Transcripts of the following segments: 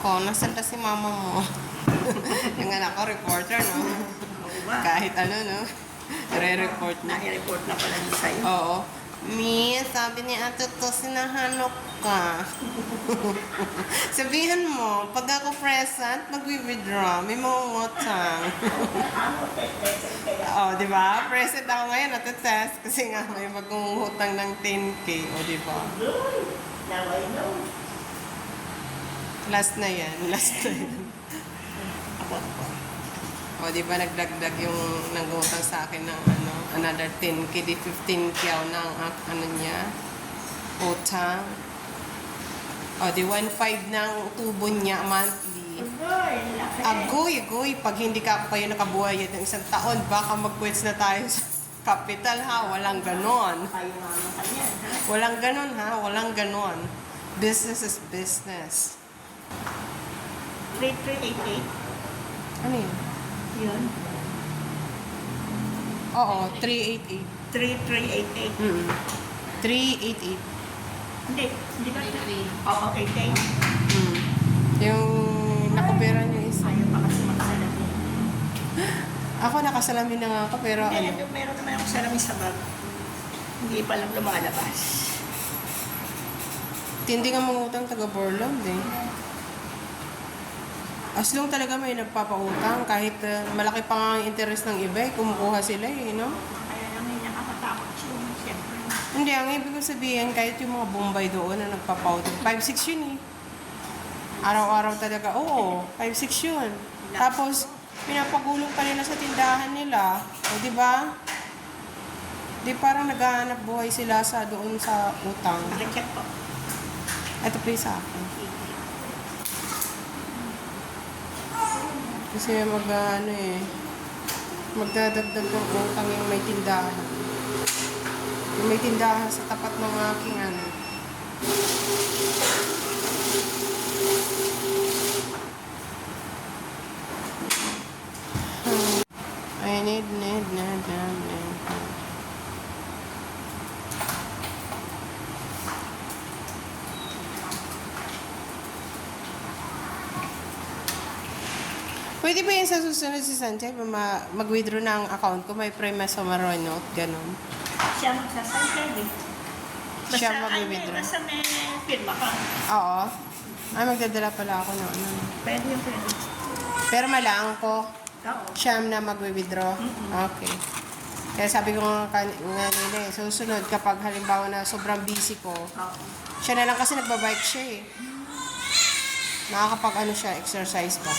Ko, nasan na si mama mo? Yung anak ko, reporter, no? Kahit ano, no? Re-report na. Nai-report na pala niya sa'yo. Oo. Mi, sabi ni Ate to, sinahanok ka. Sabihan mo, pag ako present, mag-withdraw, may mga ngutang. Oh, di ba? Present ako ngayon, natetest, kasi nga may mag-ngutang ng 10K, o di ba? Now I know. Last na yan, last na yan. Ako. O, di ba nagdagdag yung nangutang sa akin ng ano, another 10K, di 15K ako ng ano niya, utang. O, di 1.5 ng tubo niya monthly. Agoy, pag hindi ka pa yun nakabuhay ng isang taon, baka mag-quits na tayo sa capital, ha? Walang ganon. Walang ganon, ha? Walang ganon. Business is business. 3388. Ano yun? Yun. Oo, 388. 3388. 388. Hindi ba? Oo, 88. Yung nakapera niyo isa. Ayaw pa kasi makasalamin. Ako nakasalamin na nga ako, pero Hindi, ano. meron naman akong salamin sa bag. Hindi pa lang lumalabas. Tindi nga mangutang taga Borland eh. As long talaga may nagpapautang, kahit malaki pa nga ang interest ng iba, kumukuha sila eh, no? Kaya lang may nakakatakot yun, siyempre. Hindi, ang ibig ko sabihin, kahit yung mga Bombay doon na nagpapautang, 5-6 yun eh. Araw-araw talaga, oo, 5-6 yun. Tapos, pinapagulong pa nila sa tindahan nila. O, di ba? Di parang naghahanap buhay sila sa doon sa utang. Check po. Ito pa yung sa akin. Kasi ano eh, magdadagdag ng utang yung may tindahan. Yung may tindahan sa tapat ng aking ano. I need. Pwede ba yun sa susunod si Sanchez? Mag-withdraw ng account ko, may Prima Sumaro note, ganun. Siya magsasayad eh. Siya Basta, mag-withdraw. basta may firma ka. Oo. Ay, magdadala pala ako ng ano. Pwede yung pwede. Pero malaan ko, Oo. siya na mag-withdraw. Okay. Kaya sabi ko nga nila eh, susunod kapag halimbawa na sobrang busy ko, Oo. siya na lang kasi nagbabike siya eh. Nakakapag ano siya, exercise pa.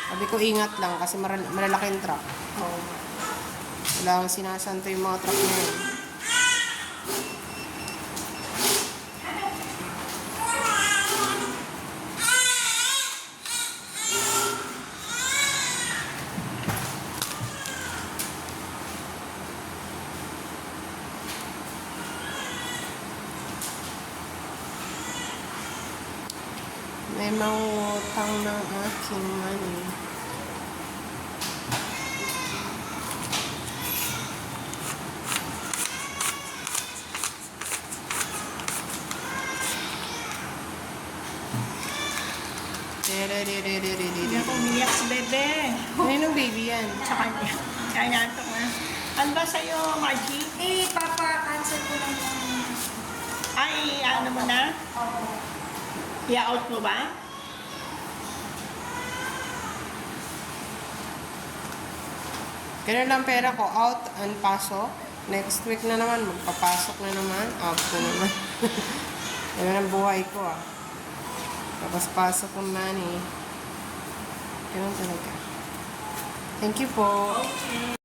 Sabi ko ingat lang kasi malalaking truck. Oo. Wala kang sinasanto yung mga truck na yun. May mangutang ng aking money. Hindi ako umiyak si Bebe. Ninong baby yan? Sa kanya. Kaya nato nga. Ano ba sa'yo, Margie? Papa-cancel ko lang yung... Ay, ano mo na? Oo. I-out mo ba? Ganun lang pera ko, out and pasok. Next week na naman, magpapasok na naman, out na naman. Ganun ang buhay ko ah. Tapos pasok ng money. Ganun talaga. Thank you po. Okay.